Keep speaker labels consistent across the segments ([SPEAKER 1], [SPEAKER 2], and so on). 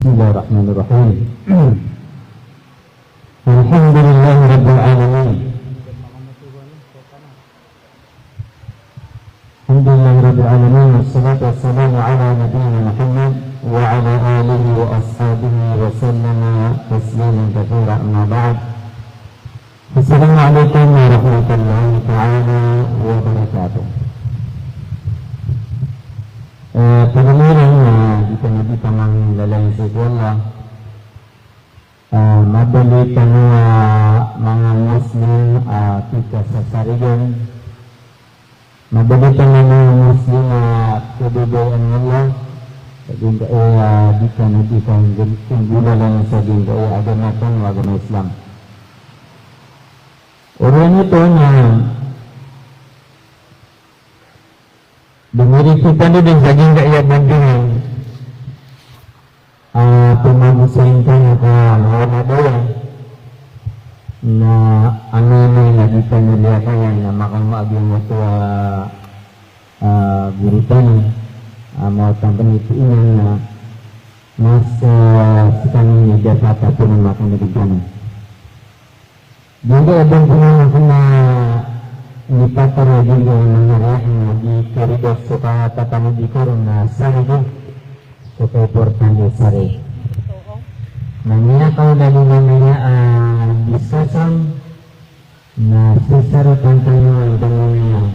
[SPEAKER 1] Bismillahirrahmanirrahim. Alhamdulillahirabbil alamin. Alhamdulillahirabbil alamin wassalatu wassalamu ala nabiyyina Muhammad wa ala alihi wa ashabihi wa sallama tasliman katsiran amma ba'd. Assalamualaikum warahmatullahi taala wabarakatuh. Pagamiran na kita manglalay sa Allah, mabalik ang mga Muslim kita sa sarigan, mabalik ang mga Muslim kabubayan Allah, sa dinga di ka nagkikang gula lang sa dinga agama kan agama Islam. Orang itu na Dumiri kita din sa ginga iya bandingan pumagusahin ka na daw na anini na kita nila kaya na makamaging wato guritan mau tampan itu ini na mas sekarang ini dapat apa yang makan dari sana juga ada yang kena Nipatara juga mengarahnya di koridor suka tatamu di korona sari itu suka portanya sari. Namanya kalau dari namanya di sosam, nah sesaru tantanya dengan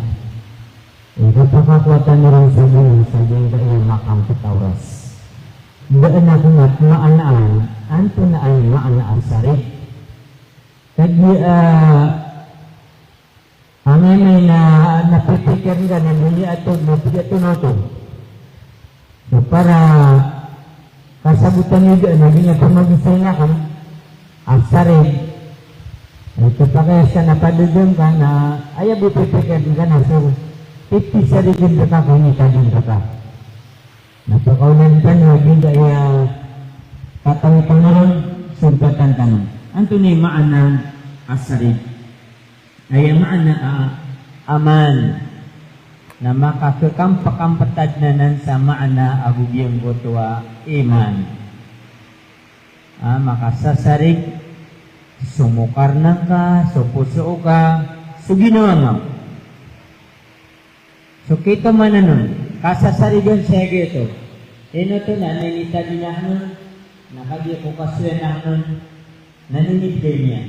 [SPEAKER 1] itu kekuatan orang saja yang makam ketauras. Berenak maknaan, antunaan makna asari. Tadi Angin na napipikir ka na buli ato so para kasabutan juga nabinya pemagisay na kan asari ito pa kaya siya napadudong ka na ayaw bupipikir ka na so iti sa rigid ka kung itagin ka napakaunan ka na hindi kaya katawitang na rin sumpatan ka na anto ni maana asari ay maana aman na makakakampakampatad na nan sa maana agugyang gotwa iman makasasarig sumukar na ka supuso ka suginawa nga so kita man nun kasasarigan siya gito to na nanita din na nun nakagya ko kasuya na nun naninigay niya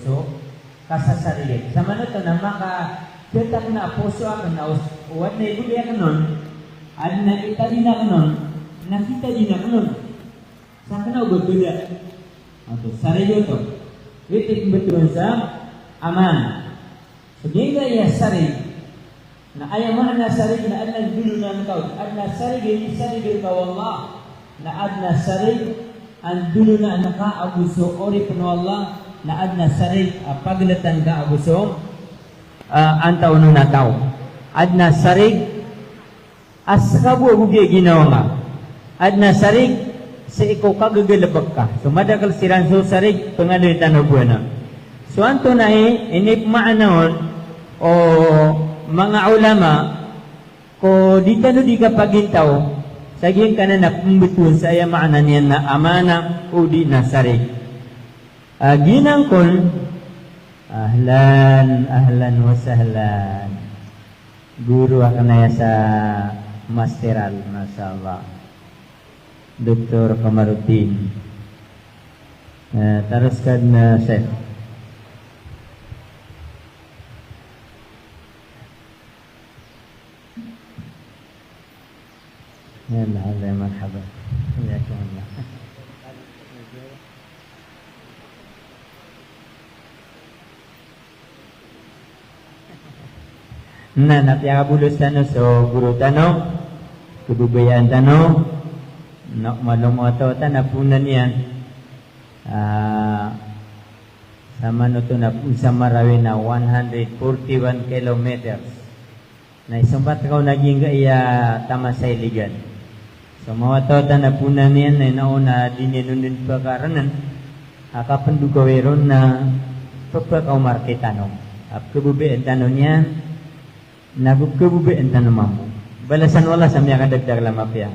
[SPEAKER 1] so kasasarigan. Sama na ito na maka-cetak na puso ako na uwat na ibuli ako nun at nakita din ako nun nakita din ako nun saan ka na ugod-guda sarili ito witik betul sa aman so di nga iya sarili na ayaw na sarili na adna dulu na ikaw adna sarili ka wallah na adna sarili ang dulu na naka-abuso ori pano Allah na adna sarig paglatan ka abusong antaw no nataw adna sarig askabu bugi ginawa nga adna sarig sa ikaw kagagalabag ka so madakal siran so sarig pangalitan o buwana so anto na inip maanahon o mga ulama ko di tano di ka pagintaw saging ka na napumbituan sa iya maana niyan na amana o di na sarig ginangkol ahlan wa sahlan guru akan sa masteral masyaallah Dr. Kamaruddin teruskan Syekh ya Allah marhaba ya Allah na napiyakabulos tano so guru tano kebubayaan tano nak malumoto tanapunan yan sama nuto na sa Marawi na 141 kilometers na isumpat ko naging iya tama sa iligan so mawato tanapunan yan na nauna dininundin pagkaranan akapandugaweron na pagpakaw marketano kebubayaan tano niya nagugkebubayaan tano mamu balasan wala sa mga kadagdag lamapya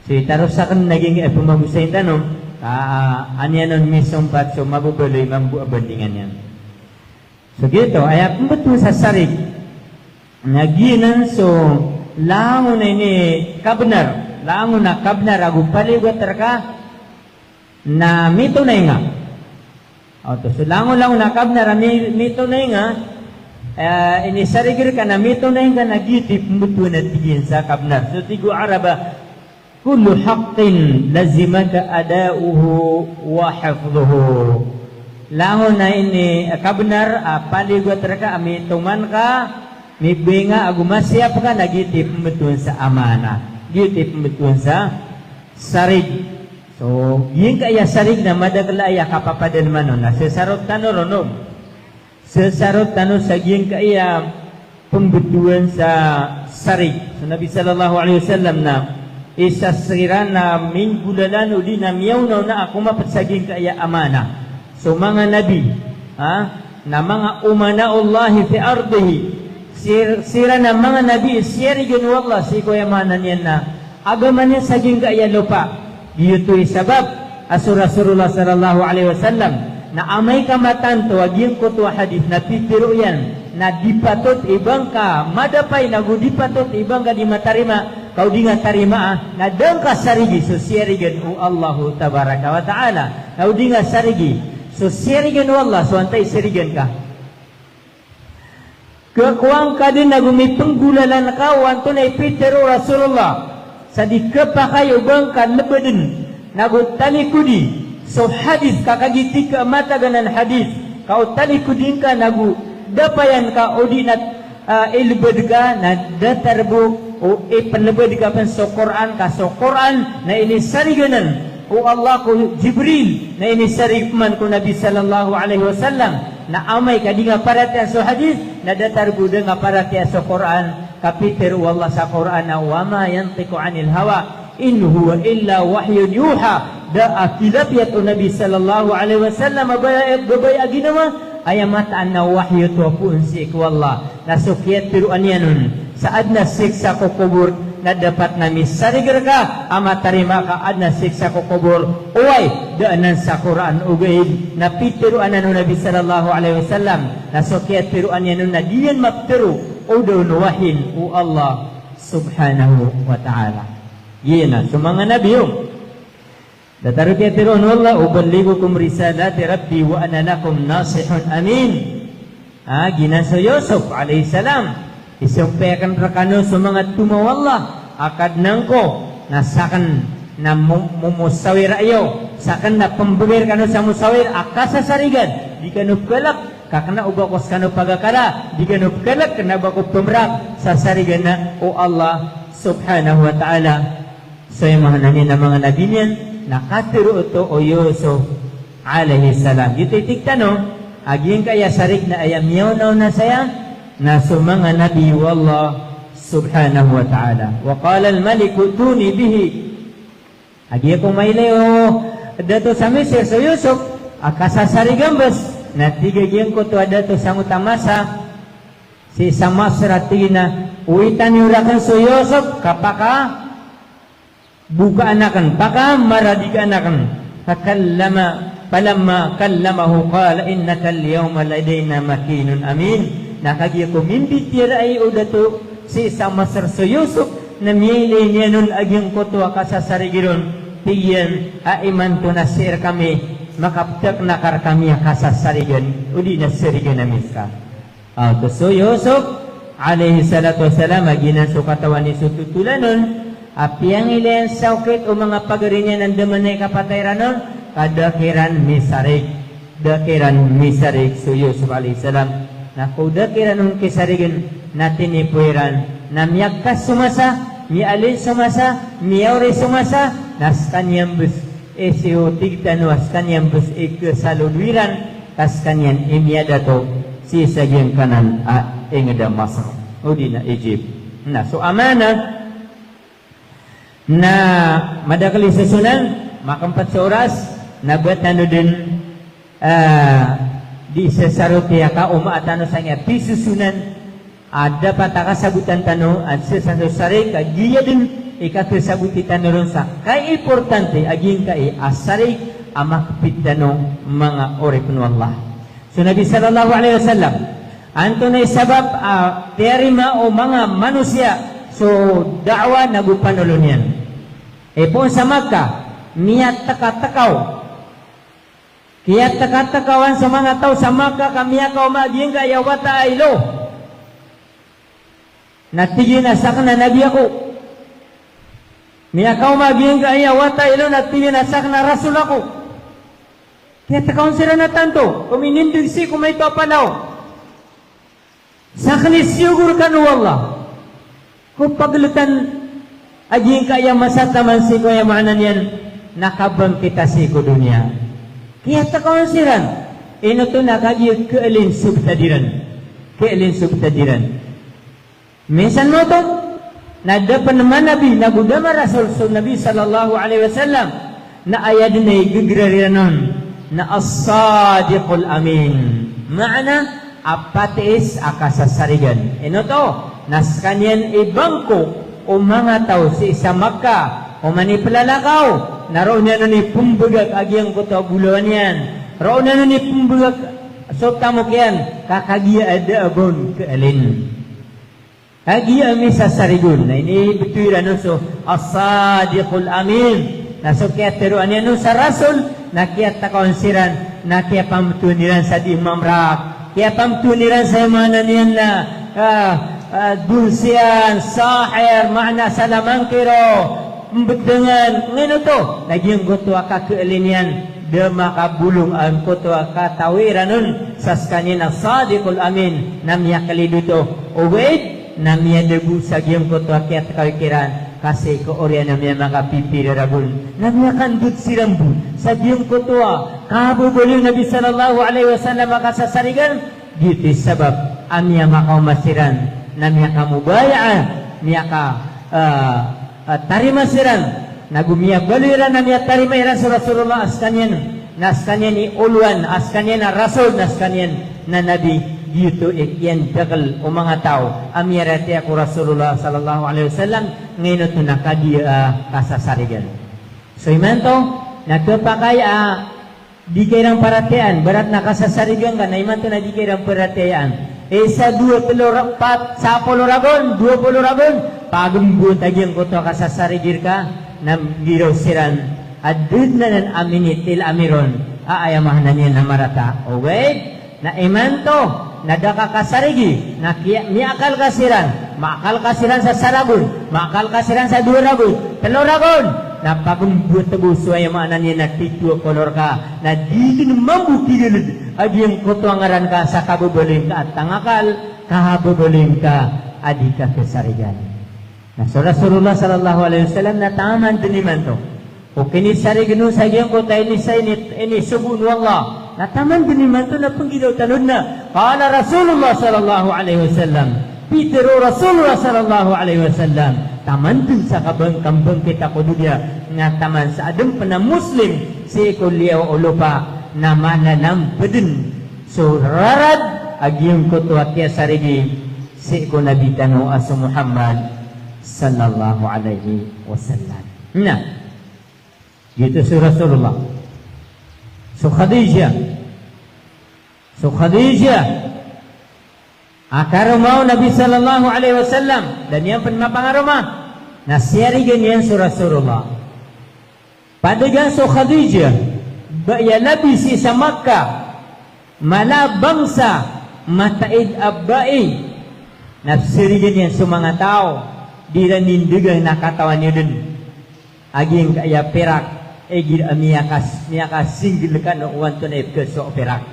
[SPEAKER 1] So itarusakan naging pumabusayin tanong, anyanon misumpat so mabubuloy mambu abandingan yan. So gitu, ay betul sa sarig. Naginan so langon na ini kabnar, langon na kabnar agu paligot terka na mito na nga. Oto so langon na kabnar mito na nga. Ini sarigir ka na mito na nga nagitip betul na tigin sa kabnar. So tigo Araba kullu haqqin lazimaka adauhu wa hifdhuhu. Langon na ini kabnar paligot terka amituman ka mibinga agumasyap ka nagitip betul sa amana. Gitip betul sa sarig. So yin kaya sarig na madagla ya kapapadan manon na sesarot tano ronom. Sesarot tano sa yin kaya pembetulan sa sarig. So Nabi sallallahu alaihi wasallam na isa sira na min bulalan udi na miyaw na ako mapatsaging kaya amana. So mga nabi, na mga umana Allah fi ardihi, sira na mga nabi, siyarigan wallah, si kuya manan yan na, agaman yan saging kaya lupa. Diyuto'y sabab, Rasulullah sallallahu alaihi wasallam, na amay kamatan to, aging ko to hadith, na pitiro yan, na dipatot ibang ka, madapay, nagudipatot ibang ka di matarima, kau di nga tarima na dang ka sarigi so siyarigan o Allahu tabaraka wa ta'ala kau di nga sarigi so siyarigan o Allah so antay sirigan ka kakuang ka din na gumipenggulalan ka wanto na ipitero Rasulullah sa di kapakayo bang ka lebedin nagutalikudi so hadis kakagiti ka mataganan hadis kau talikudin ka dapayan ka o di na ilbed ka na datarbo o ipanlabad ka pan sa Quran ka sa Quran na inisariganan o Allah ko Jibril na inisarigman ko Nabi sallallahu alaihi wasallam na amay ka di nga paratya sa hadith na datarbuda nga paratya sa Quran kapiter wallah sa Quran na wama yantiqu anil hawa in huwa illa wahyun yuha da akilapyat o Nabi sallallahu alaihi wasallam babay aginawa ayamataan na wahyu to po si wallah nasukyat tiruan yanun saad na siksa ko kubur na dapat nami sarigar ka ama tarima ka ad na siksa ko kubur uway daanan sa Quran ugaid na pitiruan na Nabi sallallahu alaihi wasallam nasukyat tiruan yanun na diyan maptiru o daw nuwahin o Allah subhanahu wa ta'ala yena so mga nabi yung dataru ketiron wallah uballigukum risalati rabbi wa ana lakum nasihun amin. Ginan sa Yusuf alayhi salam isumpekan rakano sa mga tumawallah akad nangko nasakan na mumusawir ayo sakan na pembubir kano sa musawir akasa sarigan di kanu kelak kakana ubakos kanu pagakala di kanu kelak kena bakop pemrak sa sarigan na o Allah subhanahu wa ta'ala so yung mga mga nabi niyan nakatiro ito o Yusuf alaihi salam. Dito itigtano, aging kaya sarig na ayam yaw na saya na sumanga nabi wallah subhanahu wa ta'ala. Wa qala al-malik tuni bihi. Agi akong mailayo dato sa Misir so Yusuf akasasarigan bas na tigagyan ko to dato sa utamasa si Samasra tigina uwitan yurakan so Yusuf kapaka buka anakan paka maradikan anakan fakallama falamma kallamahu qala innaka al-yawma ladaina makinun amin nakagi ko mimpi tiray udato si Samasar so Yusuf na miyay niya nun agyang koto akasasarigiron tiyan aiman to nasir kami makaptak nakar kami akasasarigan udi nasirigan namin ka to so Yusuf alaihi salatu wassalam aginan so katawan ni sututulanon apiang ilan saukit o mga pagarinya ng damanay kapatayranon kadakiran misarig so Yusuf alayhi salam na kudakiran ng kisarigan na tinipuiran na miyagkas sumasa mialin sumasa miyauri sumasa nas kanyang bus esiyo tigtano as kanyang bus ikasaludwiran tas kanyang imyadato si sagyang kanan ingada Masr o di na Egypt na so amana na madakali susunan makampat sa oras nabat ano din di sesarutia ka umaatano sa nga pisusunan ada pataka sagutan tano at sesasari ka giya din ikatusabuti tanurun sa kay importante aging kay asarig amak pitano mga oripun Allah. So Nabi sallallahu alaihi wasallam anto na sabab terima o mga manusia so da'wa nagupanulon yan. Po sa Makkah niya takatakaw kaya takatakawan sa mga tao sa Makkah kami akaw maging kaya wata ilo natigin na sakna nabi ako niya akaw maging kaya wata ilo natigin na sakna rasul ako kaya takawan sila na tanto kuminindig si kumay to panaw sakni siyugur kanu wallah kung paglutan aging kaya masataman si kuya maanan yan nakabang kita si ko dunia kaya takawan siran ino to nakagiyag keelin subtadiran minsan mo to nadapan naman nabi nagudama rasul so nabi sallallahu alaihi wasallam na ayad na igigrariranon na as-sadiqul amin maana apatis akasasarigan ino to nas kanyan ibangko o mga tao sa isa Makkah o maniplalakaw naroon niya ni pumbagak agyang kuto buluan yan roon na ni pumbagak so tamok yan kakagiya ada abon kaalin kagiya mi sasarigun na ini betuira no so as-sadiqul amin naso kaya teruan yan no sa rasul na kaya takawansiran na kaya pamtuniran sa di mamrak kaya pamtuniran sa imanan yan na dulsian, sahir, makna salamangkiro membedengan ngeno to naging gotwa ka keelinian de makabulong ang kotwa ka tawiranun saskanin ang sadiqul amin namya kaliduto uwid namya debu sa giyong kotwa kiat kawikiran kasi ko orya namya makapipiri rabun namya kandut sirambu sa giyong kotwa kabubuling Nabi sallallahu alaihi wasallam makasasarigan gitu sabab amya makaumasiran namya kamubayaan niya ka tarimasiran nagumiya baliran namya tarimairan sa Rasulullah askanyan naskanyan ni uluan askanyan na rasul naskanyan na nabi gitu ikyan dagal o mga tao amyarati ako Rasulullah sallallahu alaihi wasallam ngayon ito nakadiya kasasarigan so imanto nagpapakay di kairang paratian berat nakasasarigan ka na imanto na di kairang paratian isa 20 4 10 ragon 20 ragon pagumbun tagyang koto kasasarigir ka nam giro siran adud na nan aminitil amiron aayamahan na niya na marata o wait na imanto nadaka kasarigi na miakal kasiran sa saragun maakal kasiran sa 2 ragon 3 ragon na pagumbun tabuso ay maanan niya na tityo kolor ka na di mambukirilid adi yung kutuangaran ka sa kabubuling ka at tangakal kahabubuling ka adi ka kesarigan na so Rasulullah sallallahu alaihi wasallam na taman diniman to o kinisarigan nun sa iyong kutay ini subun wallah na taman diniman to na panggidaw tanod na kala Rasulullah sallallahu alaihi wasallam pitero Rasulullah sallallahu alaihi wasallam taman dun sa kabang-kambang kita ko dunia nga taman sa adong na muslim si kuliyaw o lupa na mananam pedin so rarad agyong kutwa kaya sarigi si ko nabitano aso Muhammad sallallahu alaihi wasallam na gitu si Rasulullah so Khadijah akarumaw Nabi sallallahu alaihi wasallam dan yang penmapangarumah na siyarigan yan si Rasulullah padagan so Khadijah ya labisi sa Makkah malabangsa mataid abbai nafsirigan yan sa mga tao di rin nindigang nakatawan nyo dun aging kaya perak egir miyakas single ka no uwan to na ipkeso perak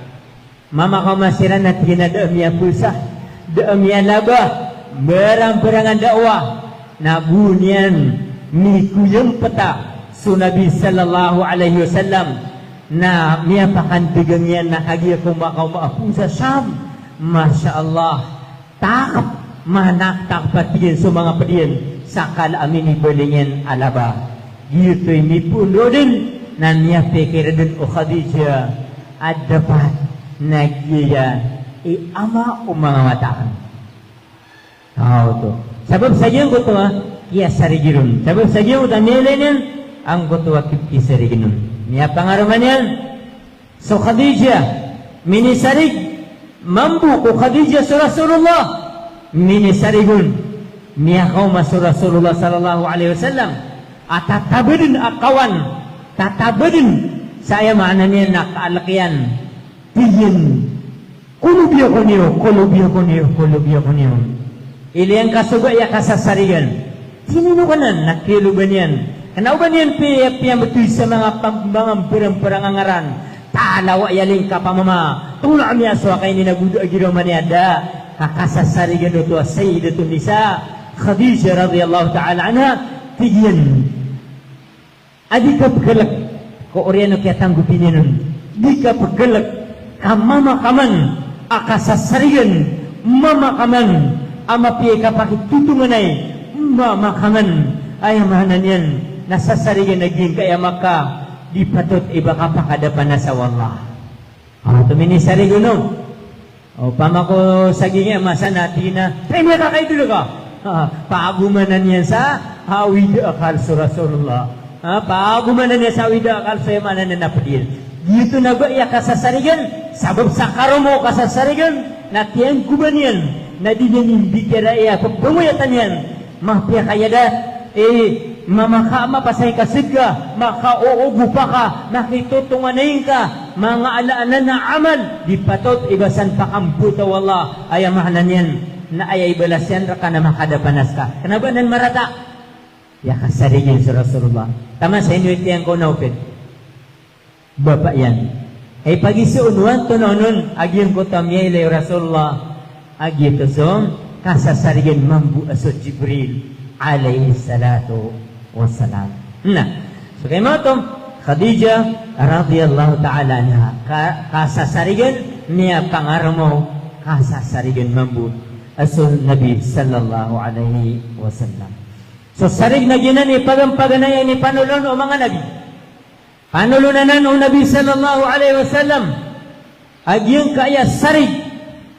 [SPEAKER 1] mama kamasiran at ginada miya pulsa da miya laba berang-berangan dakwah na bunyan mikuyang peta so Nabi sallallahu alaihi wasallam na miya pakandigang yan na hagiya kong maakaw sa Sham Masya Allah takap manak patiyan sa mga patiyan sakal amin ibalingin alaba gito'y mipuno din na niya pekira din o Khadijah at dapat nagyaya ama o mga matakan tao to sabab sa iyo ko to kia sarigirun. Sabab sagiyo utamilinin ang kutuwa kipki sariginun. Niya pangaruman yan. So Khadijah minisarig mambu ko Khadijah sa Rasulullah minisarigun niya kauma sa Rasulullah sallallahu alaihi wasallam atatabadin akawan tatabadin saya makna niya nakaalakyan tiyin kulubiya ko niyo iliyang kasuga ya kasasarigan tinino ka na nakiluban yan kanauban yan piyang betul sa mga perang angaran talawa yaling ka pamama tula mi aswa kay ni nagudo agiro man ada kakasasarigan ito sayyidatun nisa Khadijah radhiyallahu ta'ala anha tiyan adi ka pagkalak ko oriano kaya tanggupin nun di ka pagkalak kamama kaman akasasarigan mama kaman ama piye ka pakitutungan ay mama kaman ay amahanan yan nasasarigan naging kaya maka di patut iba ka pakadapan na sa wallah. Tumini sarigo no. O pamako saging masa natin na tayo ka kayo dulu ka. Paagumanan yan sa hawida akal sa Rasulullah. Paagumanan yan sa hawida akal sa yamanan na napadil. Dito na ba iya kasasarigan? Sabab sa karomo kasasarigan na tiyang kuban yan. Na di niya nimbikira iya. Pagpumuyatan yan. Mahpia kaya da. Mamaka mapasay ka sigga, makauubo pa ka, nakitutunganin ka, mga alaanan na amal, di patot ibasan pa kambuta wallah, ay amahanan yan, na ay ibalas yan, raka na makadapanas ka. Kenapa nan marata? Ya kasarigin sa Rasulullah. Tama sa inyo itiyan ko naupit. Bapak yan. Ay pagisuunuan to nonon, agyan ko tamya ilay Rasulullah, agyan to so, kasasarigin mambu asod Jibril, alaihi salatu wassalam. Nah, so kay mo to Khadijah radhiyallahu ta'ala anha kasasarigan niya pangaramo kasasarigan mambu asul Nabi sallallahu alaihi wasallam. So sarig na ginan ni pagampaganay ni panulon o mga nabi. Panulunanan o Nabi sallallahu alaihi wasallam agyang kaya sarig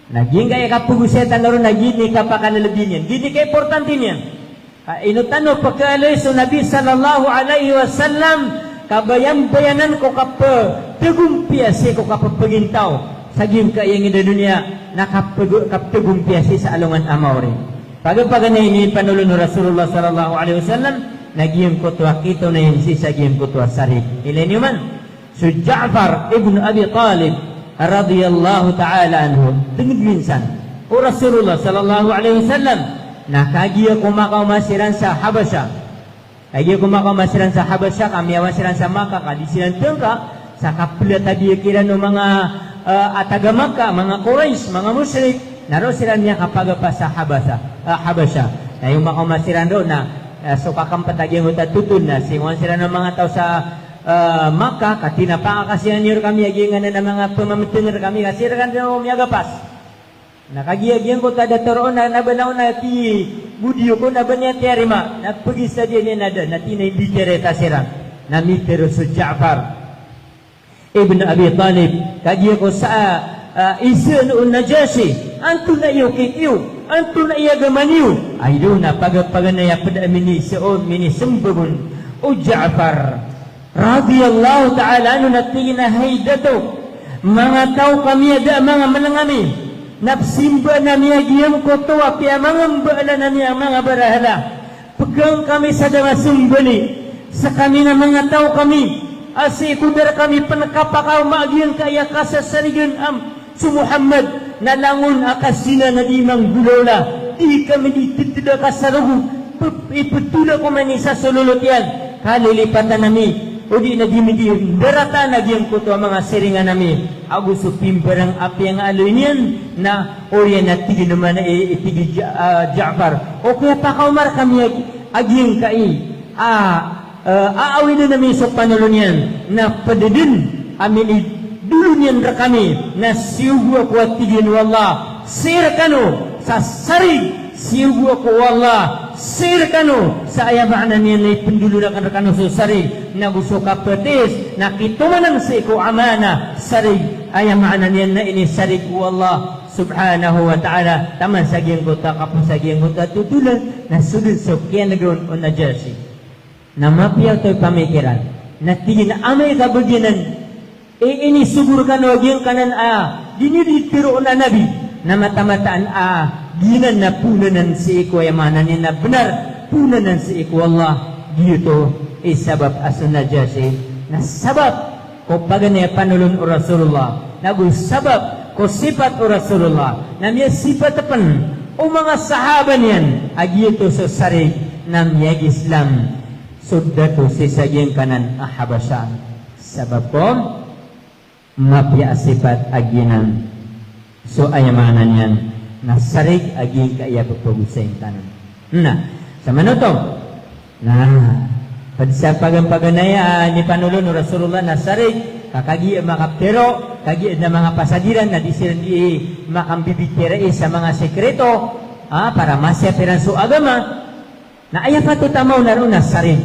[SPEAKER 1] naging kaya kapugusetan laro naging ni kapakanalabin yan. Gini ka importante niyan. Inutano pagkaloy sa Nabi sallallahu alaihi wasallam kabayang-bayanan ko kapagumpiasi ko kapapagintaw sa gim kayang ina dunia nakapagumpiasi sa alungan amawri. Pagapaganay ni panulun Rasulullah sallallahu alaihi wasallam naging kutwa kito na yun si sa gim kutwa sarig. Ilan yun man? So Ja'far ibn Abi Talib radhiyallahu ta'ala anhu tengid minsan o Rasulullah sallallahu alaihi wasallam nakagiya kumakawmasiran sa Habasya. Kagiya kumakawmasiran sa Habasya, kami awasiran sa Makkah, kadisilan tengka, sa kapila tabiya kira ng mga ataga Makkah, mga Quraysh, mga musyrik, naro sila niya kapag pa sa Habasya. Na yung makawmasiran doon na suka kang patagyan utat tutun na, singuan sila ng mga tao sa Makkah, katina pa kasihan niyo kami, agingan na ng mga pamamitinir kami, kasi rakan na umiyagapas. Nakagiyagiyan ko tada toroon na nabanaw na ti budiyo ko nabanya ti arima nagpagi sa dia niya nada na tinay di tereta sirang na mitero sa Ja'far ibn Abi Talib kagiya ko sa isun un Najashi anto na iyo kitiyo anto na iya gamaniyo ay doon na pagapaganaya pada mini seon mini sembabun o Ja'far radiyallahu ta'ala anu natina haydato mga tao kami ada mga manangami napsimba nami agiyam ko to api amang baala nami ang mga barahala pegang kami sa mga sumbali sa kami na mga tao kami asi kudar kami panakapakaw maagyan kaya kasasarigan su Muhammad na langon akasina na limang gulola di kami dititida kasarugo iputula ko man sa sululot yan kalilipatan nami o di na dimidi darata nagyang ko to ang mga siringan nami agusto pimbarang api ang aloy niyan na oriyan at tigi naman na itigi Ja'far o kaya pakaumar kami agyang kai aawin na namin sa panulon yan na padadin amin dulo niyan ra kami na siyugo ako at tigin wallah sir kano sa sarig siyugo ako wallah sir kano sa ayabaanan niyan na ipindulo na kano sa sarig na gusto ka petis na kitumanan sa iko amana sarig ayam makna niyan na ini sarig Allah subhanahu wa ta'ala taman sagyang kota kapon sagyang kota tutulan na sudut sokyan nagon o najasi na mapiyaw to'y pamikiran na tingin amay kabaginan ini subur kan wagyang kanan diniditiro na nabi na matamataan ginan na punanan si iko ayamanan niya na benar punanan si iko Allah dito sabab asun najasi na sabab ko pagani panulun o Rasulullah nagu sabab ko sifat o Rasulullah namya sifat pan o mga sahaba niyan agito sa sarig namya Islam sudda ko si sagyang kanan ahabasan sabab ko mapya sifat aginan so ayamanan yan na sarig aging kaya pagpagusayin tanan na sa manutong na sa pagampaganaya ni panulun o Rasulullah na sarig kakagi makaptero kagi na mga pasadiran na disir di makambibitira sa mga sekreto para masyapiran su agama na ayah patut amaw naroon na sarig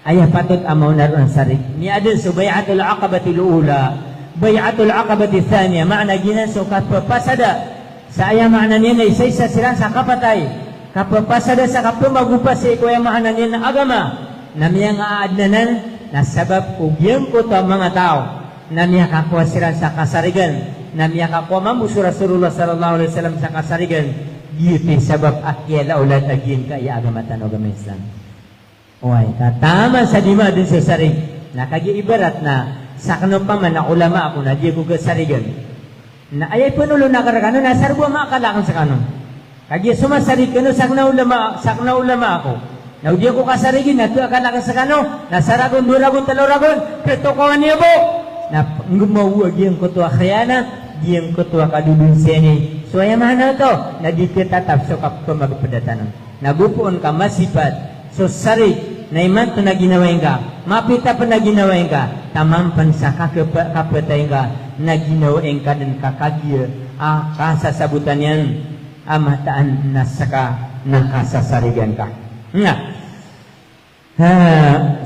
[SPEAKER 1] ayah patut amaw naroon na sarig ni adin so bayatul aqabatil ula bayatul aqabatil thaniya makna ginan so kapapasada sa ayah makna niya na isa-isa silang sa kapatay kapapasada sa kapamagupas sa iko ayah makna niya na agama namya nga aadnanan na sabab ugyang ko to mga tao namya kakuha sila sa kasarigan namya kakuha mamuso Rasulullah sallallahu alaihi wasallam sa kasarigan giyuti sabab akyala ulat agin kaya agamatan o agama Islam oy katama sa dima din sa sarig nakagiibarat na sakno pa man na ulama ako na di ko kasarigan na ayay punulo na karakano na sarbo makalakan sa kanon kagi sumasarig kano sakna ulama ako na udiya ko kasarigin na ito akala ka sa kano nasaragon, duragon, taloragon keto ko niya po na ngumawag yung kutuwa khayana yung kutuwa kadulun siyani so ayaman na ito na di kitatap so kapto magpadatanon nagupuon ka masipad so sarig na iman to na ginawain ka mapita pa na ginawain ka tamampan sa kapatay ka na ginawain ka din kakagya kasasabutan yan amataan na saka nakasasarigan ka nga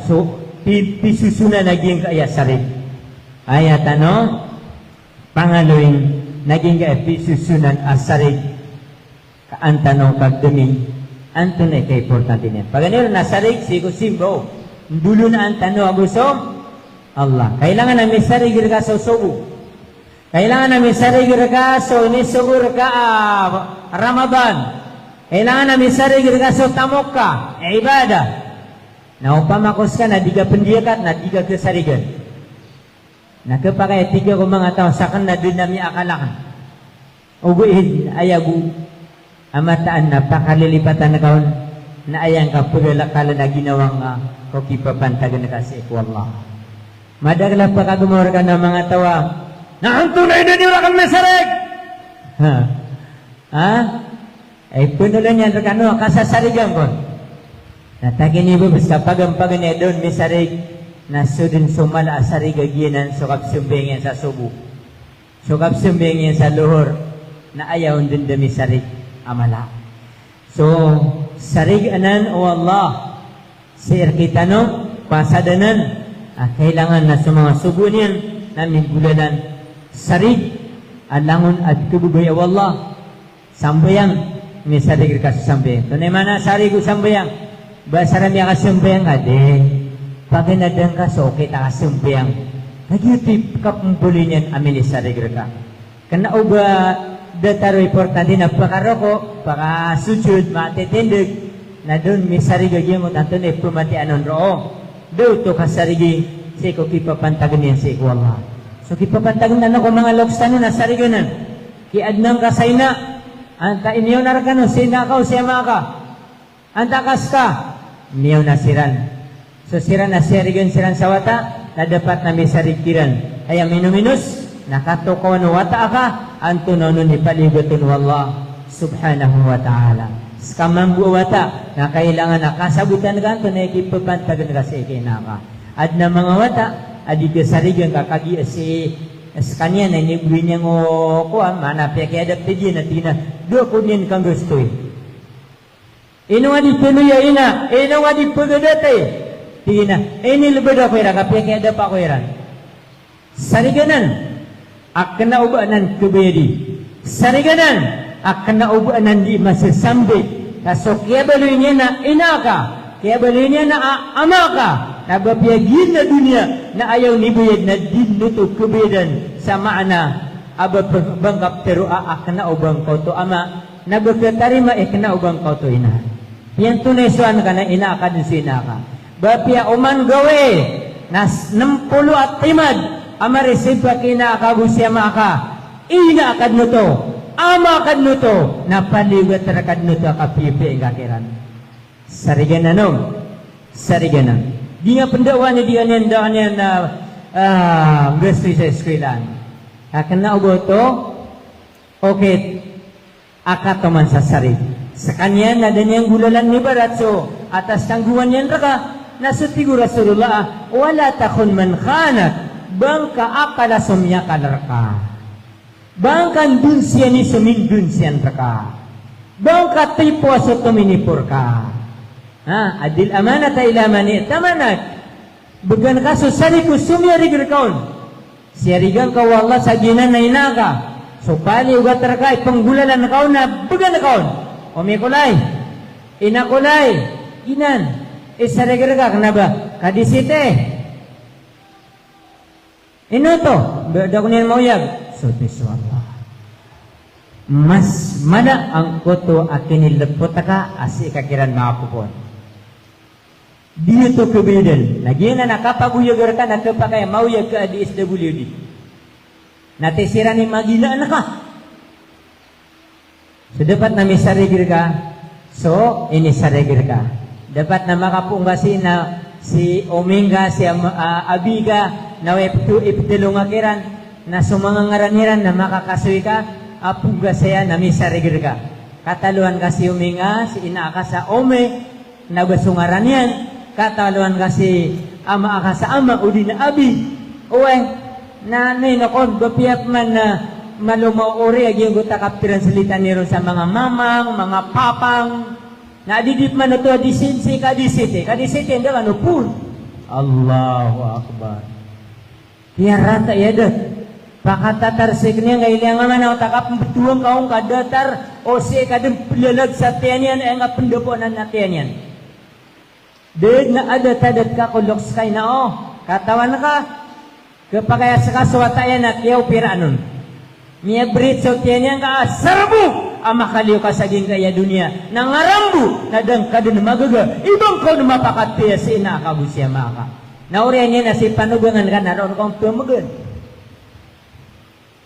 [SPEAKER 1] so pisusunan naging kaya sarig ayat pangaloin naging kaya pisusunan asarig kaantanong kagdumi anto na kay importante niya paganiro nasarig sigo simbo dulo na ang tanong aguso Allah kailangan na may sarig ka sa subo kailangan na may sarig ka sa nisugur ka Ramadan kailangan na may sarig ka sa tamok ka ibadah na upamakos ka na diga pendiakat na diga kesarigan na kapagay tiga ko mga tao sakan na dun nami akalakan uguin ayagu amataan na pakalilipatan na kaon na ayang kapaglalakala na ginawang kukipapantagan na kasi wallah madagla pa kagumawar ka ng mga tawa na ang tunay na niwala kang masarig ay punulan yan kano kasasarigan ko natagin ibu basta pagampagan niya doon may sarig na sudin sumala sarig aginan sukap sumbengin sa subo sukap sumbengin sa luhur na ayaw din dami sarig amala so sarig anan o Allah sir kita no pasadanan kailangan na sa mga subo niyan namin gulanan sarig alangon at kubugay o Allah sambayang may sarig ka sa sambayang tunay mana sarig o sambayang basara niya kasumbayang ade pag inadang ka so kita kasumbayang nagyutip kapumpuli niyan amin isarigir ka kana uga dataro importante na pakaroko pakasujud matitindig na doon may sarigagyan mo tanto na pumati anon roo do to kasarigi si ko kipapantagan niyan si ko Allah so kipapantagan na ko mga lokstano na sariganan kiadnang kasayna anta inyo narakano sinakaw siya maka antakas ka niyaw na siran so siran na sarigan siran sa wata na dapat na may sarikiran ay minuminus nakatukaw no wata ka anto no ni paligatun wallah subhanahu wa ta'ala skamambu wata na kailangan nakasabutan ka anto na ikipapantagan ka sa ikinaka at na mga wata adi ka sarigan kakagi si kanya na inibwi niya ngo kuha manapya kaya adaptid yun at tina do ko niyan kang gusto ino nga di pinuya ina ino nga di pagadate tina inilbada ko ira kapya kaya adap ako ira sariganan akan naubanan kebedi. Sariganan akan naubanan di masa sambil. Kasok kaya balunya na inaka, kaya balunya na amaka, na bapiagin na dunia na ayaw nibuyad na dinuto kebedan sa maana aba bangkap teru akan naubang kau to ama na berketarima ikna ubang kau to ina. Yang tunai suan kana ina ka din sinaka. Bapia oman gawe nas 60 at timad ama resipa kina ka busya maka ina akad nuto ama akad nuto na paligat rakad nuto ka pipi kakiran. Sariganan sariganan. Di nga pendakwaan di anen na gusto sa eskwelan. Akan na ubo to okay akatoman sa sarili. Sa kanya na danyang gulalan ni barat so atas tangguhan yan raka nasutigo Rasulullah wala takun man khanak bangka akala sumya kalarka bangkan dun siya ni sumin dun siyan raka bangka tipo sa tuminipur ka adil amanat ay lamani tamanat bagan ka so sariku sumya rigir kaun siya rigang ka wallah sa ginan na inaga so pali ugat raka penggulalan kaun na bagan kaun Omikulay, inakulay, inan, isarigiraga kenapa? Kadisite. Ino to, beda kunin mauyag. Suti suwapa. Mas mana ang koto akin lepotaka asi kakiran makapupon. Dito kebedan. Lagi na nakapaguyag ka nakapakaya mauyag ka di SWD. Natisiran ni magila na ka. So dapat na may sarigir ka, so ini sarigir ka. Dapat na makapungasi na si Ominga, si Abiga, na ipitulong akiran, na sumangangaraniran na makakasuy ka, apungga saya na may sarigir ka. Kataluan ka si Ominga, si ina ka sa Ome, na basungaran yan. Kataluan ka si ama ka sa ama, udi na Abi. Uwe, na nakon, bapiap man na malumaw ori aging guta kaptiran salita niro sa mga mamang, mga papang na adidip man ito adisinsi kadisite hindi ka nupul Allahu Akbar kaya rata yada pakatatarsik niya ngailang nga na takap betuang kaong kadatar o siya kadang pelalag sa tiyan yan nga pendoponan na tiyan yan dahil na ada tadat ka kuloks kay na katawan ka kapag sa kaswatayan at yaw piraanon Mia britso tiyan ka serbu ama kaliyo kasaging kaya dunia nangarambu nadang kadun magaga ibang ko mapakat piya si ina kabusya maka nauriyan niya na si panugangan ka naroon kong tumagan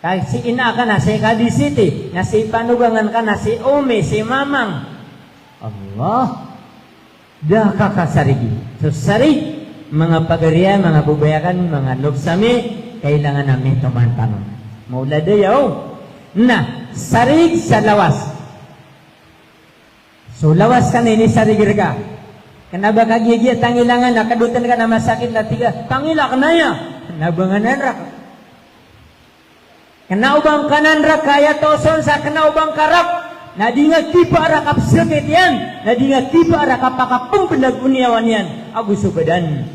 [SPEAKER 1] kaya si ina ka na si kadisiti na si panugangan ka na si Ome si Mamang Allah dah kakasarigi so sarig mga pagariya mga bubayakan mga luksami kailangan namin tumantanon Maula dayaw. Nah, sarig sa lawas. So, lawas ka na ini sarigir ka. Kenapa kagigi at tangilangan na kadutan ka na masakit na tiga. Tangilak na ya. Nabanganan rak. Kanaubang kanan rak kaya toson sa kanaubang karap. Nadinga tipa rak kapsakit yan. Nadinga tipa rak kapakapang pinag-uniawan yan. Aguso badan.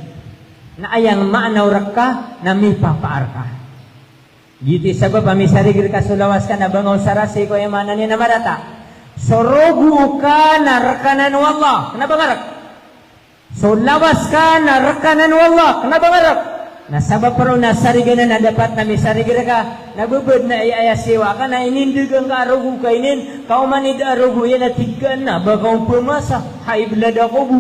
[SPEAKER 1] Na ayang maanaw rak ka na may papaar ka. Giti sabab kami sarigir ka sulawas ka na bangaw sarasi ko yung mana ni namarata. Sorogu ka na rakanan wallah. Kenapa ngarak? Sulawas ka na rakanan wallah. Kenapa ngarak? Nasabab pero nasariganan na dapat nami sarigir ka. Nabubod na iayasiwa ka na inindigang ka arugu ka inin. Kaumanid arugu yan at tigkan na. Bagaw pumasa. Haiblad ako bu.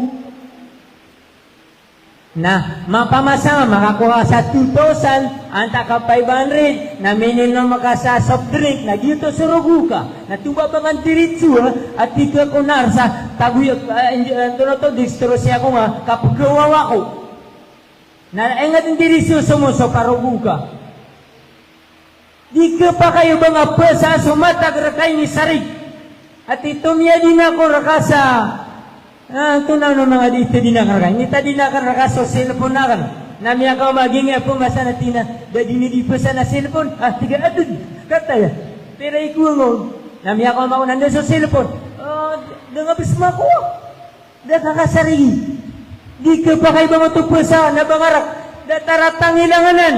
[SPEAKER 1] Na mapamasa makakuha sa 2,000 anta ka 500 na minin na makasa soft drink na dito surugo ka na tuba bangan diritsu at tiga kunar sa taguyag to distro siya ko nga kapagawa ko na engat diritsu sumuso parugo ka di ka pa kayo ba nga pesa sumatag rakay ni sarig at itumya din ako rakasa tunaw ng mga dito dinakarkan. Nita dinakarkan so cellphone na kan. Nami ako maging po masa na tina. Dadi ni pa sa na cellphone. Tiga adun. Kata ya. Pero ikuang nami ako maunan na so cellphone. Dengan bisma ko. Nakakasarigi. Di ka pa kayo ba matupasa na bangarak. Dataratang ilanganan.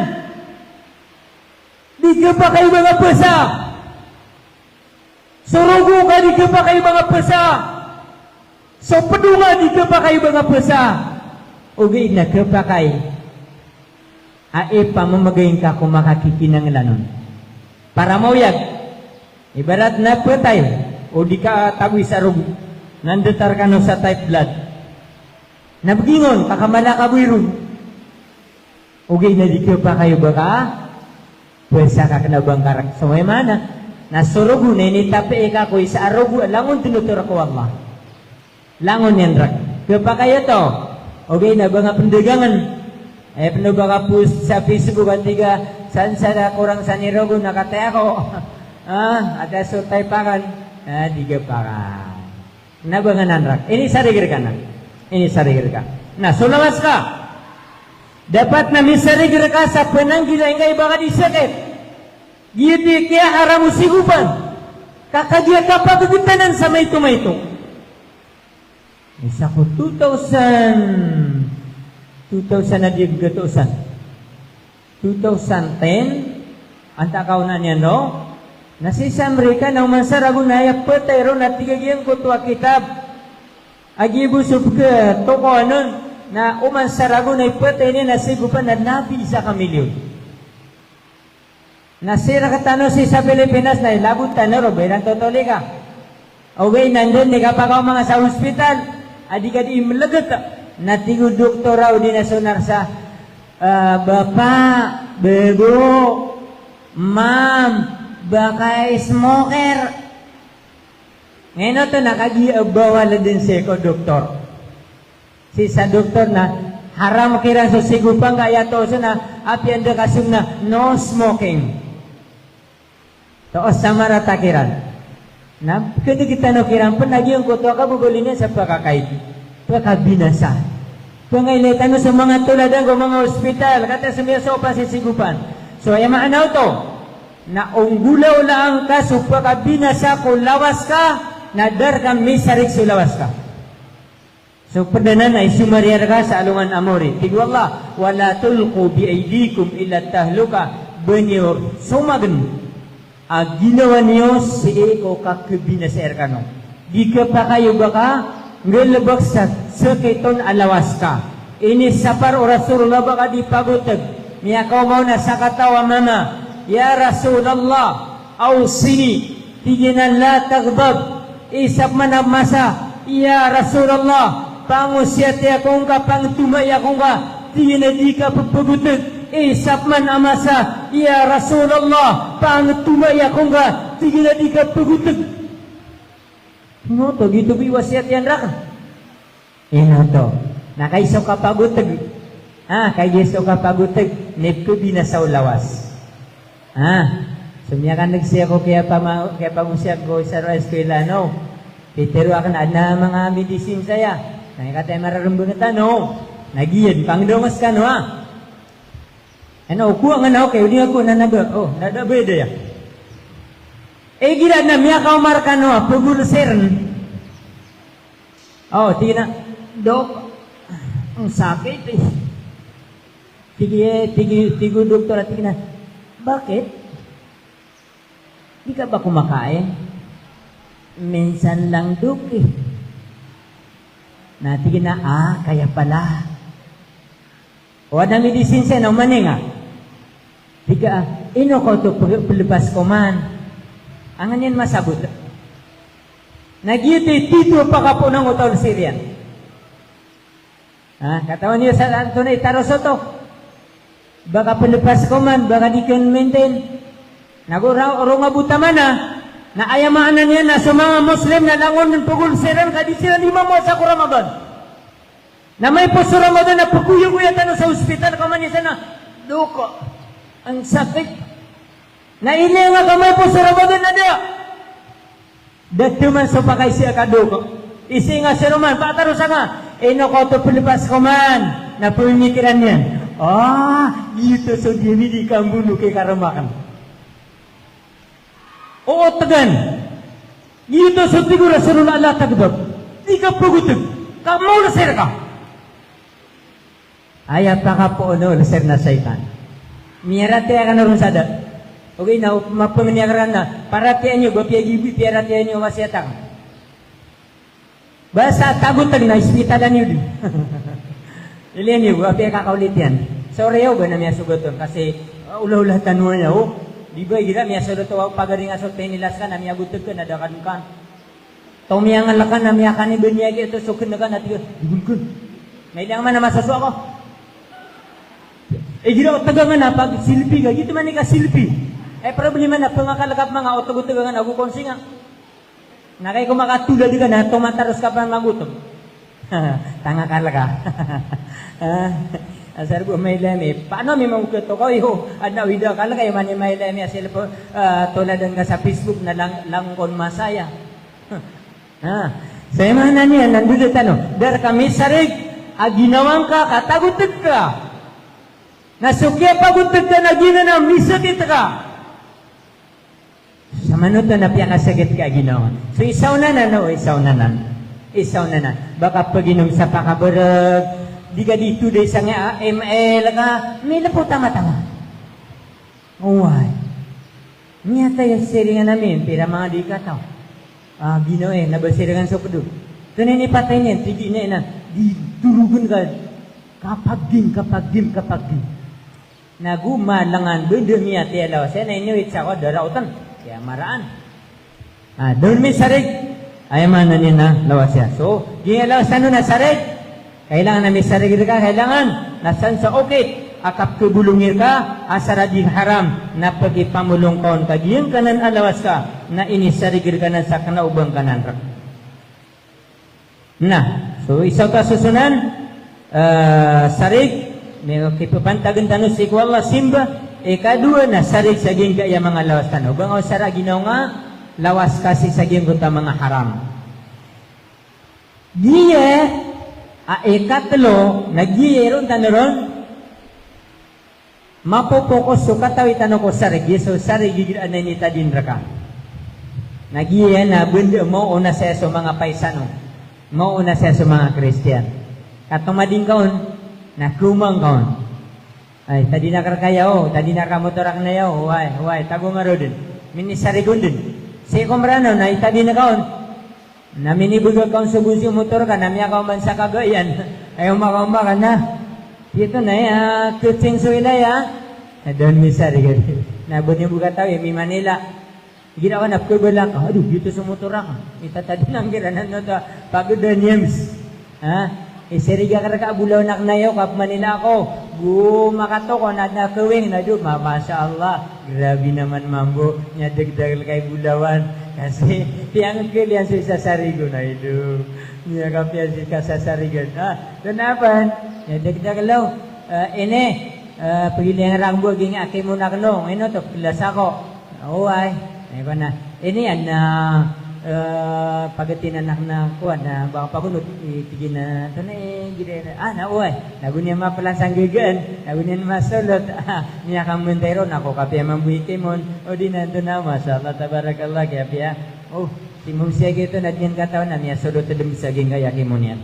[SPEAKER 1] dikepakai mga pesa. Surugo ka dikepakai mga pesa. So pedunga dikepakai mga pesa. Ugi na kepakai. Ae pamamagayin ka kung makakikinanglanon. Para mauyag. Ibarat na petay. O di ka tabi sa rugo. Nandetar ka no sa type blood. Nabagingon, kakamala ka buirun. Ugi na dikepakai baka. Pwesa ka kanabang karak. So may mana. Nasurugo na initapi ka ko isa arugo. Langon tinutur ako Allah. Langon yan rak. Kepakai ito. Ugi na ba nga pendagangan. Penubaka po sa Facebook at tiga saan sana kurang sa nirogo nakataya ko. Ada sutay pakan. Diga pakan. Nabanganan rak. Ini sarigir ka na. Ini sarigir ka. Nah, sulawas ka. Dapat na misarigir ka sa penanggila ingay baka disakit. Giyati kaya haramu sigupan. Kakadya kapagugitanan sa may tumayto. Isa ko 2000 na di gatusan. 2010 anta kaunan niya no. Nasisa mereka na umansarago na ya petero na tigagyan ko tuwa kitab. Agi busub ke toko anon na umansarago na ipetay niya nasigupan na nabi sa kamilyon. Nasira katano si sa Pilipinas na ilabot tanero berang totolika. Okay, nandun ni kapagaw mga sa hospital. Adi ka di imlagat. Natigo doktoraw di nasunar sa Bapak, Bebo, Ma'am, baka smoker. Ngayon ito nakagiabawala din siya ko doktor. Si sa doktor na haram kirang so sigupang kaya to so na api anda kasum na no smoking. Toos sama rata kiran. Na kaya kita no kirang pun lagi yung kuto ka bugolinya sa pakakait. Pakabinasa. Pangailetan mo sa mga tuladan ko mga ospital. Kata sumya sa pasisigupan. So ay maanaw to. Na unggulaw lang ka so pakabinasa ko lawas ka. Nadar ka misarik so lawas ka. So padanan ay sumariyar ka sa alungan amori. Tigwallah. Wala tulku biaidikum ila tahluka. Banyo sumagan. Ginawa niyo si eko kakabinasa erkano. Di ka pa kayo baka ngelebak sa sekiton alawas ka. Ini sapar o Rasulullah baka di pagutag. Niya kau mau na sa katawa mama. Ya Rasulullah, awsini, tiginan la tagdab. Isap manab masa. Ya Rasulullah, pangusyati akong ka, pangtumay akong ka. Tiginan di ka pagpagutag. Isap man amasa. Ya Rasulullah, pangtumay akong ka. Tiginan di ka pagutag. No to gitu bi wasiat yan rak. Ino to. Nakaiso ka pagutag. Kaiso ka pagutag. Nepko binasaw lawas. Sumya kan nagsiya ko kaya pamusya ko sa eskwela no. Pero akan ada mga medisin saya. Nakikatay mararambungan no. Nagiyan pangdongos ka no Ano kuha nga na okay, hindi ako nanaga. Nada beda ya. Gila na miya ka umarkano pagulusiran. Tina. Dok, ang sakit eh. Tigo doktor at tignan. Bakit? Di ka ba kumakain? Minsan lang dok eh. Natigin na, kaya pala. Ada medisin siya na umaning Di ka, ino ko ito pilipas ko man. Ang yan masabot. Nagyuti tito pa ka po ng utol Syrian. Katawan niyo sa Antonay Tarosoto. Baka palipas ko man, baka di kan maintain. Nagurong abuta man na ayamaanan niya na sa mga Muslim na langon ng pugul Syrian, kadi sila 5 mo sa Ramadan. Na may po sa Ramadan na pukuyo-kuya tanong sa ospital, kaman niya sana, duko, ang sakit. Naili nga kamay po sa Ramadan na dia. Dati man so pakay siya kaduko. Isi nga siya naman, patarusa nga. Ino ko to pilipas ko man. Napulmikiran yan. Ito so dini di kambuno kay karamakan. Tagan. Ito so tigura sa rula Allah tagdab. Di ka pagutag. Kamaw na sir ka. Ayat pa ka po lasir na syaitan. Miyarate ka na rin sada. Okay na, mapamaniagaran na, para tiyan nyo, bapya gibi, para tiyan nyo masyatang. Basta tagutag na, ispitalan nyo din. Ilihan nyo, bapya kakaulit yan. Sorry ba na miya sugoton, kasi ulah-ulah tanwa niya, di ba, gira, miya sugoton, pagaring asot tayo nilas ka, na miya gutag ka, nadakan ka. Tau miya nga lakan, na miya kanibin niya, ito, sukin na ka, natiyo, dibulkun. May lang man na masasu ako. Gira, tagangan na, pag silpi ka, gitu man ka silpi. Problema na pangakalagap mga otog-otogan ako konsinga. Nakay ko makatulad ka na, tumataros ka pa magutom. Tanga kalaga. Asar po may lemi. Paano may magutot ko? Adna video kalaga, yung may lemi asil po tuladan ka sa Facebook na langkon masaya. Sa mana niya, nandun tanong, dar kami sarig, aginawang ka, katagutod ka. Nasukya pagutod ka na ginanam, misakit ka. Sa manuto na pinakasagit ka ginawa. So isaw na no, isaw na. Baka paginom sa pakabarag, di ka dito day sa nga ML ka, may lapo tama-tama. Uway. Niya tayo siringan namin, pira mga di ka tao. Ginawa nabasiringan sa kudo. Tunay ni patay niyan, tigi na di turugan ka, kapag dim. Nagumalangan, benda niya tayo lawas. Yan na inyo, itsa ko, darautan. Kaya maraan. Doon may sarig. Ay man na niya lawas siya. So, gingalawas na sarig. Kailangan na may sarig ka. Kailangan nasan sa okay. Akap kubulungir ka. Asara di haram. Na pagipamulong kaon ka. Giyang kanan alawas ka. Na inisarigir ka na sa kanaubang kanan. So isaw ka susunan. Sarig. May kipapantagan tanong si Kuala Simba. Kadua na sarig sa gingga yung mga lawas tano. Bangaw sara ginaw nga, lawas kasi sa gingga mga haram. Giye, ikatlo, nagiyeron tanoron, mapopokos so katawi tano ko sarig. So sarig gigiraan na nita din raka. Nagiye na bunda mo una siya sa mga paisano. Mo una siya sa mga Kristiyan. Katumading kaon, nakumang kaon. Ay, tadi na karkaya tadi na kamotorak na yaw, huway, tago nga din. Minisarigon din. Si kumrano, na itadi na kaon. Na minibugag kaon sa busi motor ka, na miya kaon man sa kagayan. Ay, umakaumba ka na. Dito na, kutsing suwila doon misarigon. Nabot niyo buka tao, mi Manila. Ginawa na, kubala ka. Aduh, dito sa motorak. Itatadi lang kiranan no to. Pagod doon yems. Isiriga ka bulaw na kanayaw, kap Manila ako. Makato ko na nakawing na doon. Masya Allah, grabe naman mambo. Nya dagdag kay bulawan. Kasi tiyang kilian sa sasarigon na ito. Nya kapya si kasasarigon. Doon napan, nya dagdag law. Pagilihan rangbo, ging aki mo na kanong. Ino to, kilas ako. Uway. Ay ko na. Yan na... pagatinan na kuan na baka pagunod itigin na ito na gire na nauway nagunya mapalansang gigan nagunya masulot niya kang mentero nako kapya mambuike mon o di nanto na masyaallah tabarakallah kapya si mumsiya gitu na diyan kataon na niya sulot dem sa gingaya kimon yan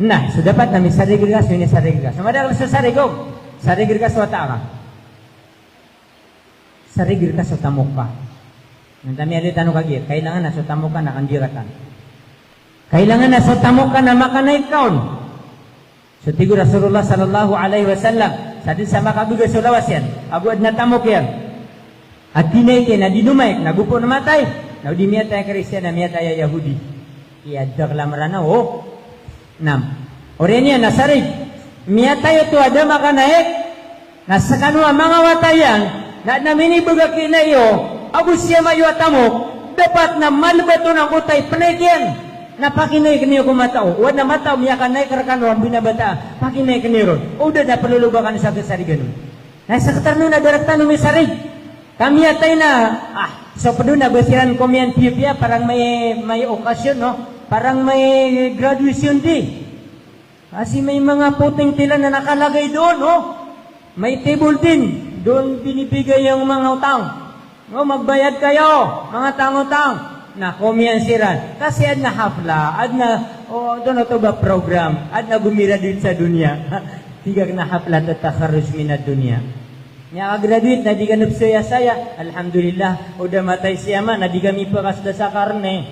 [SPEAKER 1] nah so dapat na misarigirgas yun sarigirgas sumadal sa sarigirgas wata ka sarigirgas sa tamok Nantami ada tanong kagir, kailangan na sutamo ka na kandiratan. Kailangan na sutamo ka na makanay kaon. So tigo Rasulullah sallallahu alaihi wasallam, sa din sa makabuga sulawas yan, abuad na tamok yan. At dinay na dinumay, nagupo na matay. Na di miya tayo Kristiyan, na miya tayo Yahudi. Iyadak lamaran na, Nam. Orenya nasarig, miya tayo to ada makanay, nasa kanwa mga watayan, na naminibuga kinayo, Abus siya mayo atamok, dapat na malbato ng utay panagyan. Na pakinay kaniyo kumatao. Wad na matao, miya kanay karakanwan binabata. Pakinay kaniyo ron. Uda na palulubakan sa kasarigan. Nasa katarno na daraktan may sarig. Kami atay na, so pa doon na basiran ko miyan piya parang may okasyon, no? Parang may graduation day. Kasi may mga puting tila na nakalagay doon, no? May table din. Doon binibigay yung mga utang. Magbayad kayo, mga tangotang. Na kumyansiran. Kasi ad na hafla, ad na, doon ito ba program, ad na gumira din sa dunya. Tigag na hafla at takharus minad dunya. Nya graduate na di ganap saya. Alhamdulillah, udah matay siya man, na di kami pa kasda sa karne.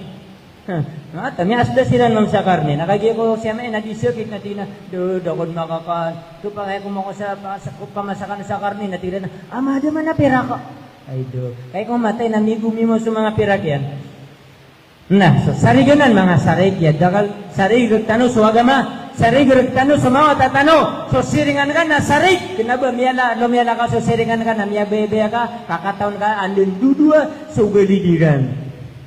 [SPEAKER 1] Tami asda sila ng sa karne. Nakagi ko siya man, nadisakit na tina. Dakod makakaan. Ito pa kaya kumako sa pamasakan sa karne, natira na, amada man na pera ko. Ay do. Kaya kung matay, namigumi mo sa mga pirak yan. Nah, so sariganan mga sarig ya. Dakal sarig tano so agama. Sarig tano sa mga tatano. So siringan ka na sarig. Kenapa lumiyala ka so siringan ka na miya bebe ka. Kakataon ka andun dudua so galidiran.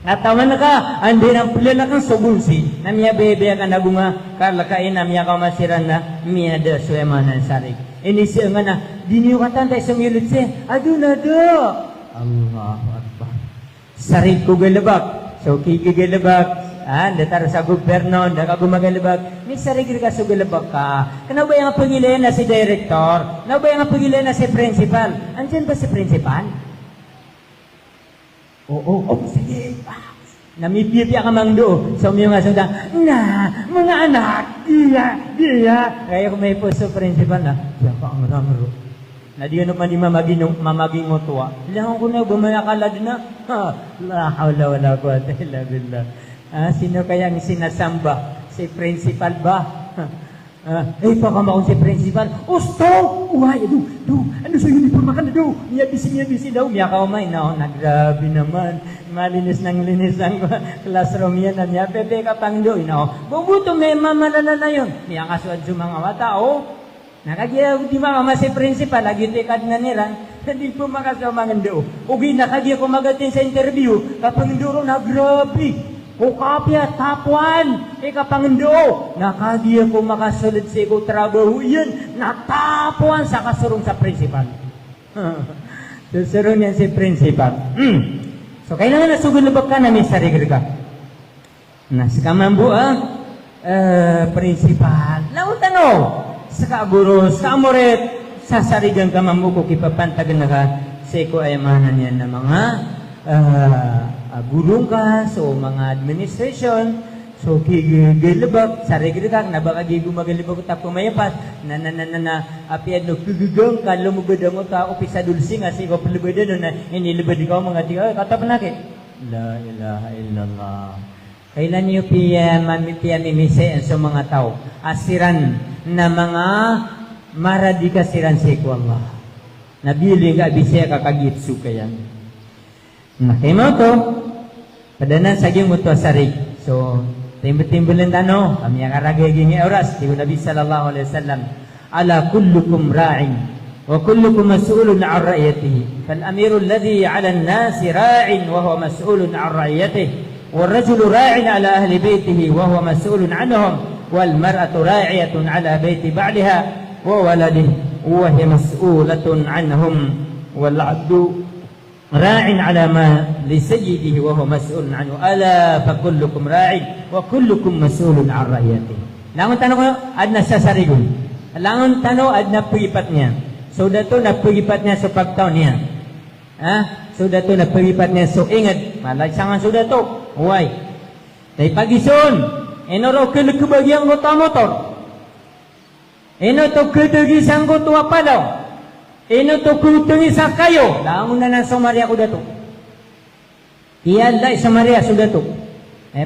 [SPEAKER 1] Katawan ka andun ang pulila kang so bunsi. Na miya bebe ka na bunga. Kalakain na miya ka masiran na miya da so emanan sarig. Ini siya nga na diniyo katantay sa milut siya. Adun na do. Allahu Akbar. Sarig ko galabak. So kikigalabak. Datar sa gobyerno, nakagumagalabag, may sarigil ka sugalabag ka. Kano ba yung pagilin na si director? Kano ba yung pagilin na si principal? Andyan ba si principal? Oo, sige. Namipipi ka mang do. So may mga sundang, mga anak, iya. Kaya kung may posto principal na, siya pa ang ramaro. Na di ano man di mamaging motuwa. Ilang ko na, bumayakalad na. La hawla wala quwwata illa billah. Sino kaya ang sinasamba? Si principal ba? Pakama ko si principal. Stop! Uhay, ano sa uniform ka na do? Miyabisi daw. Miya ka umay. Nagrabe naman. Malinis ng linis ang classroom yan. Miya pepe ka pang do. Bubuto may mamalala na yun. Miya kasuad sa mga matao. Nakagiya, di makama si principal. Lagi tikad na nila. Hindi po makasama ng do. Ugi, nakagiya ko magatin sa interview. Kapang do na grabe. Kapya, tapuan, kapangendo. Nakagiya ko makasulid sa ikaw trabaho yan. Natapuan sa kasurong sa principal. Susurong yan si principal. So, kailangan nasugulubag ka na may sarigil ka. Nasikamambu principal. Lautano, sa kaguro, sa amoret, sa sarigang kamambu ko kipapantagan na ka sa ikaw ay mahanan yan na mga gulong ka, so mga administration, so kigilibag, sarigirigak, nabakagi gumagilibag ta pumayapas, apiad no kigigang ka, lumubada mo ta, upisa dulsing, asi ko palibada no, na inilibad ikaw mga tiga, katapanakit. La ilaha illallah. Kailan niyo mimisi sa mga tao, asiran na mga maradikasiran sa iko Allah. Nabili nga abisya kakagitsu kayan. Nakima to, padanan saging muto sarig. So, timbul-timbulan tano, kami ang karagaging oras, tiyo Nabi sallallahu alaihi wasallam, ala kullukum ra'in, wa kullukum mas'ulun 'an ra'iyatihi. Fal amiru alladhi 'ala an-nasi ra'in wa huwa mas'ulun 'an ra'iyatihi, wal rajulu ra'in 'ala ahli baytihi wa huwa mas'ulun 'anhum, wal mar'atu ra'iyatun 'ala bayti ba'liha wa waladihi wa hiya mas'ulatun 'anhum, wal 'abdu راع على ما لسيده وهو مسؤول عنه ألا فكلكم راع وكلكم مسؤول عن رعيته. Langon tanong ko adna sa sarigon. Langon tanong adna pagipat niya. So dato na pagipat niya sa pagtaon niya. So dato na pagipat niya so ingat. Malagsangan so dato. Huway. Tay pagison. Enoro kebagian kota motor. Eno to kedagisang ko tuwa palaw. Ino to kutungi sa kayo. Langon na ng Somalia ko dato. Iyalda sa Maria so dato.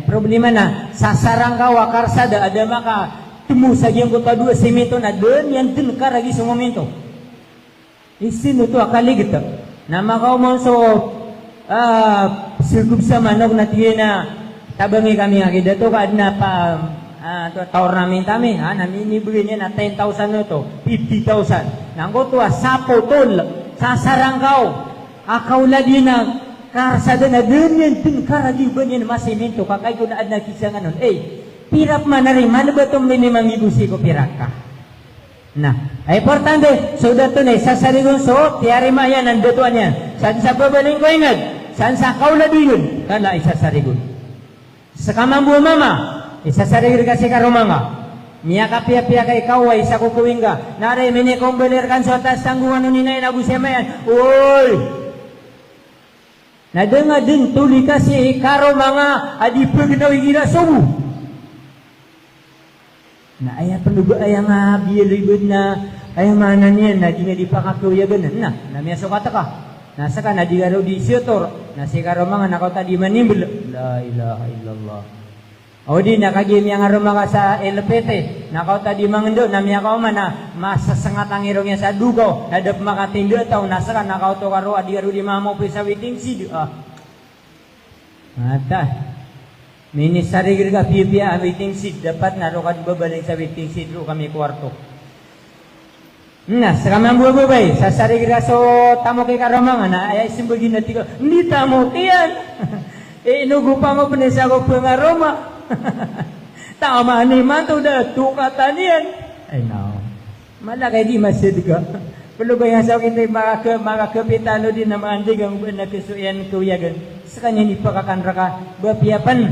[SPEAKER 1] Problema na, sasarang ka wakarsada, ada maka tumusag yung kota dua simento na doon, yan dun ka ragi sa momento. Isino to akaligit. Na makaw mo so, sirkup sa manog na tiyo na tabangi kami nga dato ka na pa, tournament kami, naminibigay niya na 10,000 na ito, 50,000. Nanggo to, sapo tol, sasarangkaw, akauladi na, karsada na ganyan, dun karagi ba niya na masimento, kakay ko na ad na kisa nga nun, pirap man na rin, ano ba itong minimang ibusi ko pirak ka? Ay importante, so dato na, sasarigon so, tiyari maya, nandatuan niya, saan sa babaling ko ingad, saan sa kauladi yun, kala isasarigon. Sa kamambu mama, isasarigir kasi karumanga. Miya kapia-pia kay kaway sa kukuwing ka. Nare, mini kong belirkan sa atas tanggungan nun nina inabusemayan. Uy! Nadanga din tuli kasi karumanga adipag na wigina sumu. Na aya penuga aya nga biyalibod na Ay mana niyan na di nga di pa kakuya ganan na. Namya so kata ka. Nasa ka na di garo di siyotor. Nasi karo mga nakaw tadi manimbul. La ilaha illallah. O di nakagim yang aroma ka sa LPT. Nakaw tadi mangendo namya ka mana masasangat ang irong sa dugaw. Nadap makatindo taw nasa ka nakaw to karo adi garo di mamo sa waiting seat. Mata. Minisari ka piya waiting seat dapat naro ka di babalik sa waiting seat ro kami kwarto. Nah, sekarang buah-buah sasari kira so tamu ke karomang na ayah simbol gina tiga ni tamu kian nugu pamo penesa ko pengaroma tama ni mantu dah tu kata nian no malah kayak di masjid juga perlu bayang sa kita maka kapitalo din na maandig ang nakisuyan kuyagan sakanya ni pakakan raka bapiapan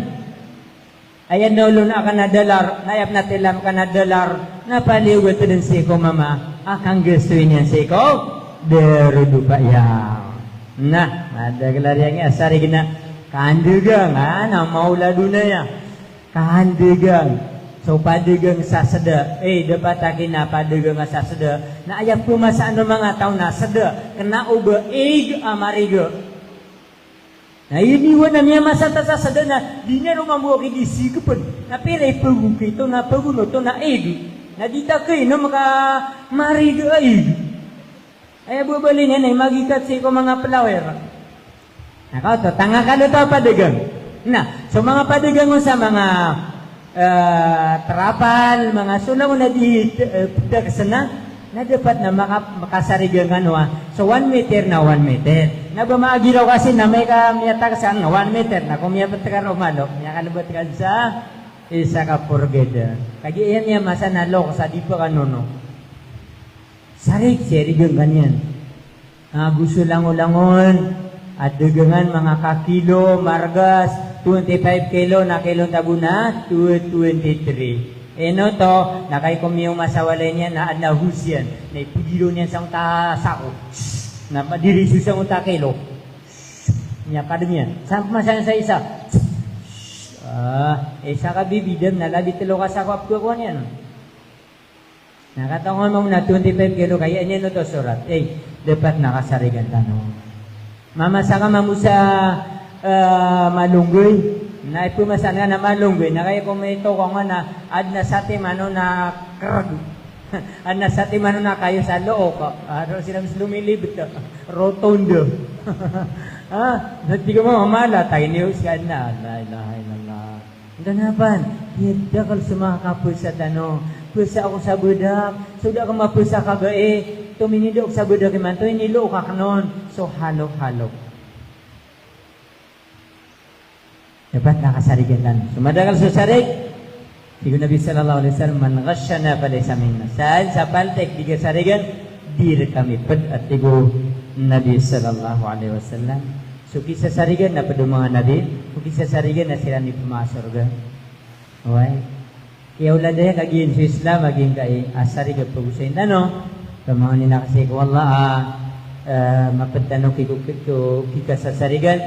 [SPEAKER 1] ayan nolo na akan nadalar nayap na tilam ka nadalar napaliw ito din si ko mama akan gustuin yan si ko derudu pak ya nah ada gelariangnya asari gina kandegang na maula dunaya kandegang so padegang saseda dapat akin na padegang saseda na ayam pumasaan ng mga tao na seda kena uba amariga nah ini wana niya masata saseda na di niya rumambuha kidisi kapun na pire pagbuki ito na pagulo ito na na ditakay no maka mariga ay bubali niya na magikat si ko mga flower nakaw to tanga ka to padegang na so mga padegang mo sa mga terapal mga sulang na di kesena na dapat na makasarigangan wa so 1 meter na 1 meter na bumagiraw kasi na may kamiyata sa 1 meter na kumiyapot ka romalo niya kalabot ka sa isa ka porgeda kaya yan niya masa nalok sa di pa kanono sarik sirigang ganyan gusto langon-langon at dagangan mga kakilo margas 25 kilo na kilong tabuna 223 eno to nakay kumiyong masawalay niya na adnahusyan na ipugiro niya sa sako na madirisu sa unta kilo niya kademian sampai masang sa isa isa ka bibidam na labi tilo ka sa kapwa ko niya no nakatangon mo na 25 kilo kaya niya no to surat dapat nakasarigan tanong mamasa ka mamusa malunggoy na ipumasan nga na malunggoy na kaya kung may ito ko nga na ad na sati mano na krag ad na sati mano na kayo sa loo ko sila mas lumilibit rotondo hindi ko mamamala tayo news ka na la ilaha illallah ganapan hindi ka sa mga kapusa tanong pusa ako sa budak sudah ka mapusa ka gae tuminidok sa budak iman to inilo ka kanon so halok dapat nakasarigan sumadagal sa sarig Sigo Nabi sallallahu alaihi wasallam man ghasyana falaysa minna sa paltek diga sarigan dir kami ped at tigo Nabi sallallahu alaihi wasallam so kisah sarigan na pada mga nabi kisah sarigan na sila ni pumasurga okay kaya wala daya kagin sa Islam maging kay asari ka pagusayin tano kamang ni nakasay ko Allah mapagtanong kika sa sarigan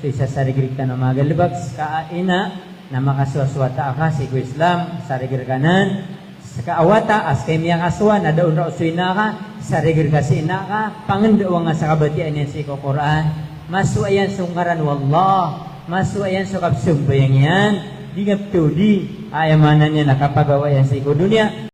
[SPEAKER 1] so isa sarigrig ka na magalibag kaina na makaswaswata ka sa Islam sarigir kanan sa kaawata as kay miyang aswa na daon ra usoy na ka sarigir ka si ina ka pangandawa nga sa kabatian niya sa Quran masu ayan sungkaran wallah masu ayan sukap sumbayang yan di ngapto di ayamanan niya nakapagawa yan sa dunia